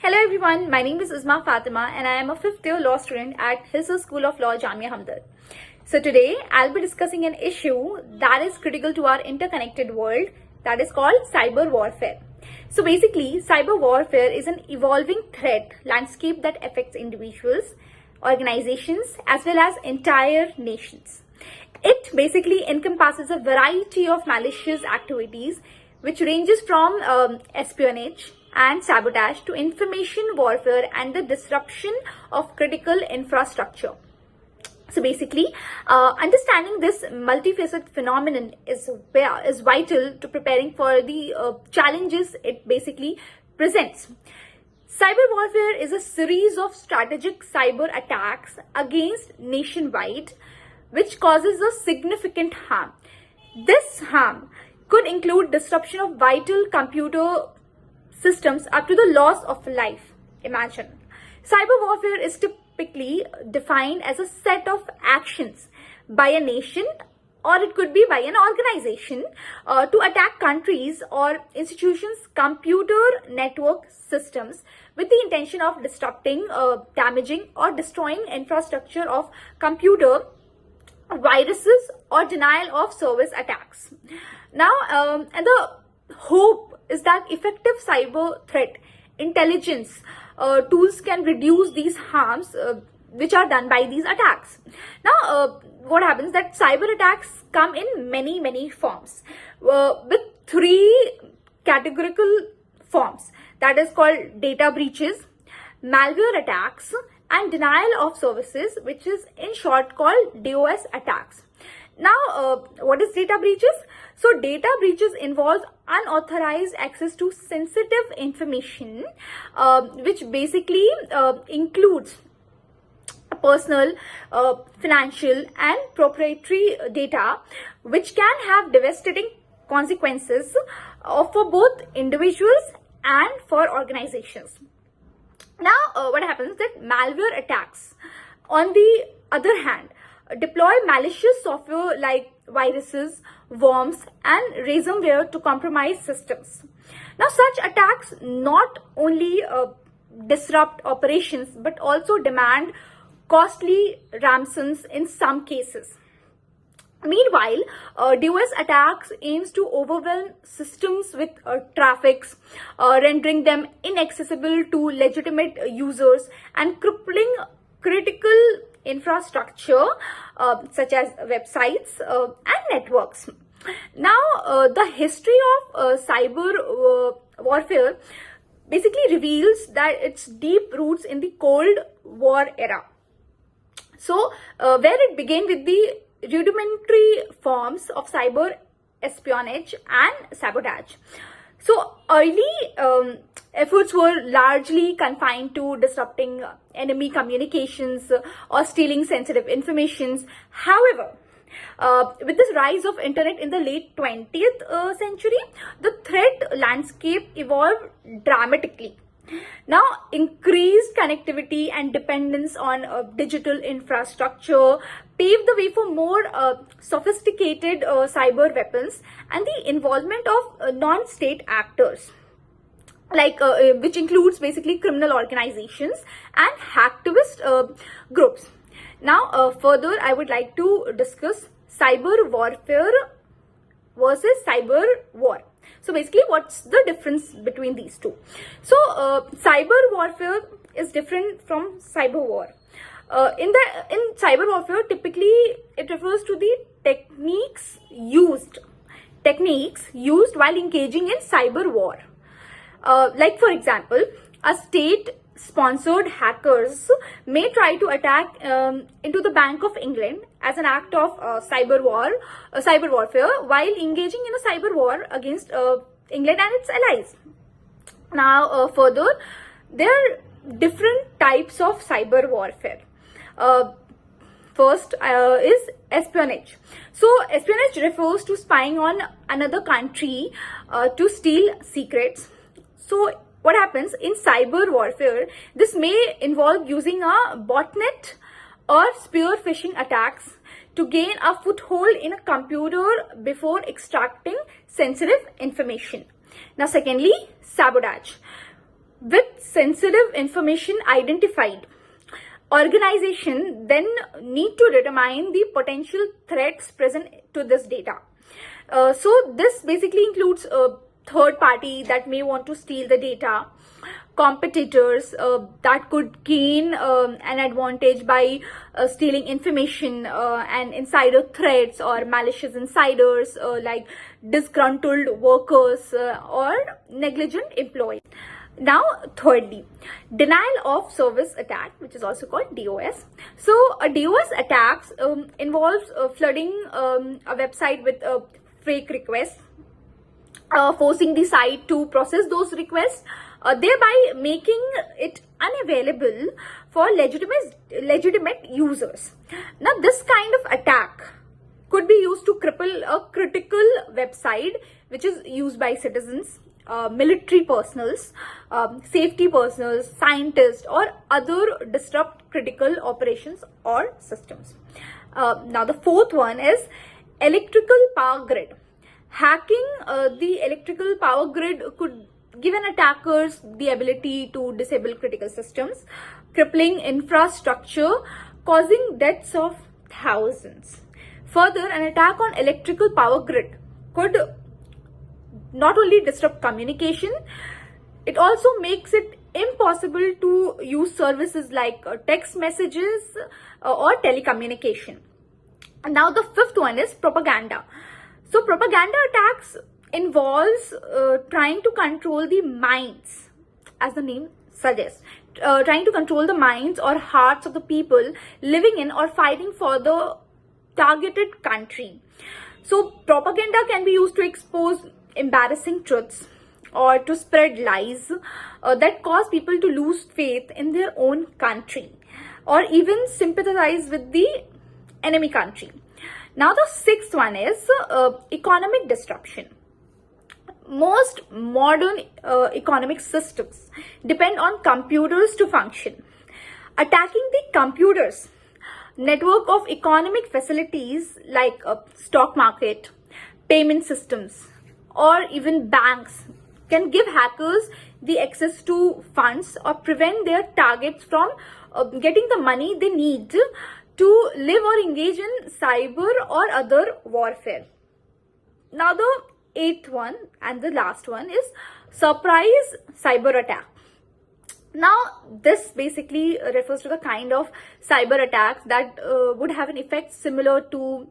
Hello everyone, my name is Uzma Fatima and I am a 5th year law student at Hissar School of Law, Jamia Hamdard. So today I'll be discussing an issue that is critical to our interconnected world, that is called cyber warfare. So basically, cyber warfare is an evolving threat landscape that affects individuals, organizations as well as entire nations. It basically encompasses a variety of malicious activities which ranges from espionage and sabotage to information warfare and the disruption of critical infrastructure. So basically, understanding this multifaceted phenomenon is vital to preparing for the challenges it basically presents. Cyber warfare is a series of strategic cyber attacks against nationwide which causes a significant harm. This harm could include disruption of vital computer systems up to the loss of life. Imagine. Cyber warfare is typically defined as a set of actions by a nation or it could be by an organization to attack countries or institutions' computer network systems with the intention of disrupting, damaging or destroying infrastructure of computer, viruses or denial of service attacks. Now, and the hope is that effective cyber threat intelligence tools can reduce these harms which are done by these attacks. Now, what happens that cyber attacks come in many forms with three categorical forms, that is called data breaches, malware attacks and denial of services, which is in short called DOS attacks. Now, what is data breaches? So data breaches involve unauthorized access to sensitive information, which basically includes personal, financial and proprietary data, which can have devastating consequences for both individuals and for organizations. Now, what happens that malware attacks, on the other hand, deploy malicious software like viruses, worms and ransomware to compromise systems. Now, such attacks not only disrupt operations but also demand costly ransoms in some cases. Meanwhile, DOS attacks aims to overwhelm systems with traffics, rendering them inaccessible to legitimate users and crippling critical infrastructure such as websites and networks. Now, the history of cyber warfare basically reveals that its deep roots in the Cold War era. So, where it began with the rudimentary forms of cyber espionage and sabotage. So early efforts were largely confined to disrupting enemy communications or stealing sensitive information. However, with this rise of internet in the late 20th century, the threat landscape evolved dramatically. Now, increased connectivity and dependence on digital infrastructure paved the way for more sophisticated cyber weapons and the involvement of non-state actors, like which includes basically criminal organizations and hacktivist groups. Now, further, I would like to discuss cyber warfare versus cyber war. So basically, what's the difference between these two? So cyber warfare is different from cyber war. In cyber warfare, typically it refers to the techniques used while engaging in cyber war. Like for example, a state-sponsored hackers may try to attack into the Bank of England as an act of cyber warfare while engaging in a cyber war against England and its allies. Now, further, there are different types of cyber warfare. First is espionage. So, espionage refers to spying on another country to steal secrets. So, what happens in cyber warfare? This may involve using a botnet or spear phishing attacks to gain a foothold in a computer before extracting sensitive information. Now, secondly, sabotage. With sensitive information identified, organization then need to determine the potential threats present to this data. So this basically includes a third party that may want to steal the data, competitors that could gain an advantage by stealing information, and insider threats or malicious insiders like disgruntled workers or negligent employees. Now, thirdly, denial of service attack, which is also called DOS. So, a DOS attacks involves flooding a website with fake requests, forcing the site to process those requests, thereby making it unavailable for legitimate users. Now, this kind of attack could be used to cripple a critical website which is used by citizens, military personals, safety personals, scientists, or other disrupt critical operations or systems. Now, the fourth one is electrical power grid. Hacking the electrical power grid could give an attackers the ability to disable critical systems, crippling infrastructure, causing deaths of thousands. Further, an attack on electrical power grid could not only disrupt communication, it also makes it impossible to use services like text messages or telecommunication. And now the fifth one is propaganda. So propaganda attacks involves trying to control the minds, as the name suggests, trying to control the minds or hearts of the people living in or fighting for the targeted country. So propaganda can be used to expose embarrassing truths or to spread lies that cause people to lose faith in their own country or even sympathize with the enemy country. Now the sixth one is economic disruption. Most modern economic systems depend on computers to function. Attacking the computers network of economic facilities like stock market, payment systems, or even banks can give hackers the access to funds or prevent their targets from getting the money they need to live or engage in cyber or other warfare. Now the eighth one and the last one is surprise cyber attack. Now this basically refers to the kind of cyber attacks that would have an effect similar to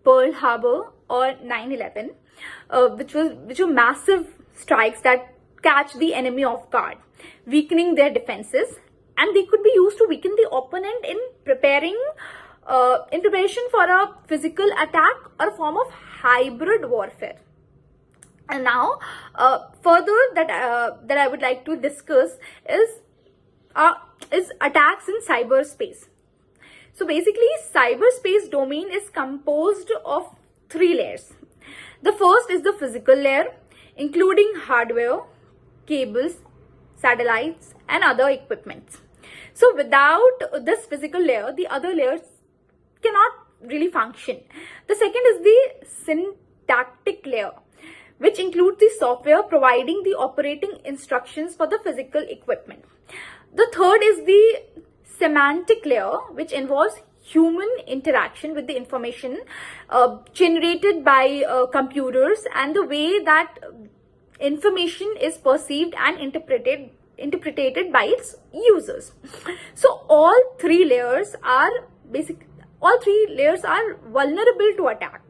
Pearl Harbor or 9/11, which were massive strikes that catch the enemy off guard, weakening their defenses, and they could be used to weaken the opponent in preparation for a physical attack or a form of hybrid warfare. And now, further that I would like to discuss is attacks in cyberspace. So basically, cyberspace domain is composed of three layers. The first is the physical layer, including hardware, cables, satellites, and other equipment. So without this physical layer, the other layers cannot really function. The second is the syntactic layer, which includes the software providing the operating instructions for the physical equipment. The third is the semantic layer, which involves human interaction with the information generated by computers and the way that information is perceived and interpreted by its users. So all three layers are vulnerable to attack.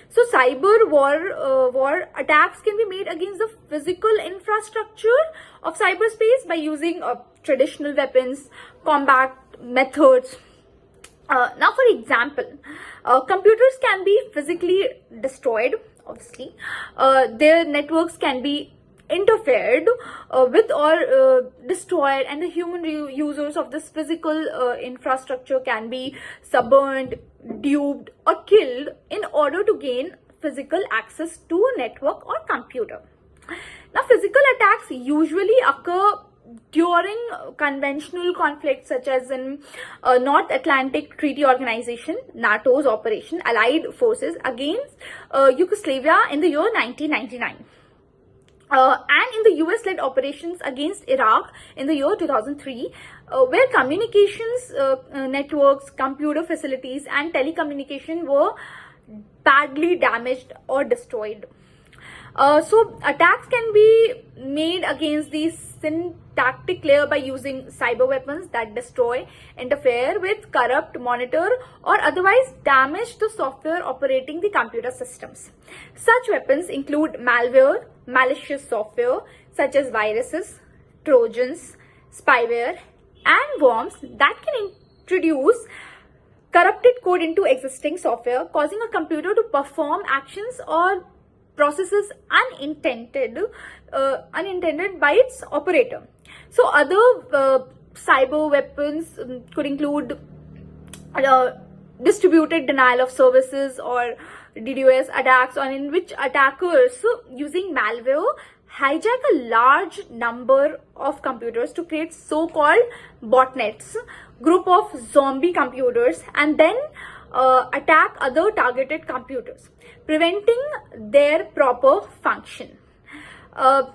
So cyber war attacks can be made against the physical infrastructure of cyberspace by using traditional weapons, combat methods. Now, for example, computers can be physically destroyed, obviously. Their networks can be interfered with or destroyed, and the human users of this physical infrastructure can be suborned, duped, or killed in order to gain physical access to a network or computer. Now, physical attacks usually occur during conventional conflicts such as in North Atlantic Treaty Organization, NATO's Operation Allied Forces against Yugoslavia in the year 1999. and in the US-led operations against Iraq in the year 2003, where communications networks, computer facilities, and telecommunication were badly damaged or destroyed. So attacks can be made against the syntactic layer by using cyber weapons that destroy, interfere with, corrupt, monitor, or otherwise damage the software operating the computer systems. Such weapons include malware, malicious software such as viruses, trojans, spyware, and worms that can introduce corrupted code into existing software, causing a computer to perform actions or processes unintended by its operator. So other cyber weapons could include distributed denial of services or DDoS attacks, on in which attackers using malware hijack a large number of computers to create so-called botnets, group of zombie computers, and then attack other targeted computers, preventing their proper function.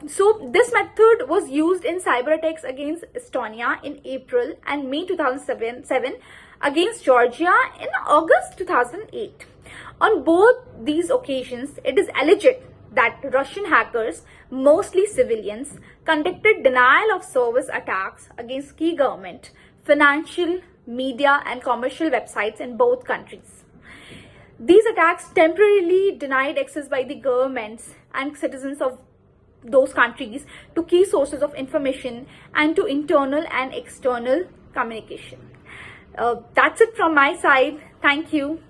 So this method was used in cyber attacks against Estonia in April and May 2007, against Georgia in August 2008. On both these occasions, it is alleged that Russian hackers, mostly civilians, conducted denial of service attacks against key government, financial, media, and commercial websites in both countries. These attacks temporarily denied access by the governments and citizens of those countries to key sources of information and to internal and external communication. That's it from my side. Thank you.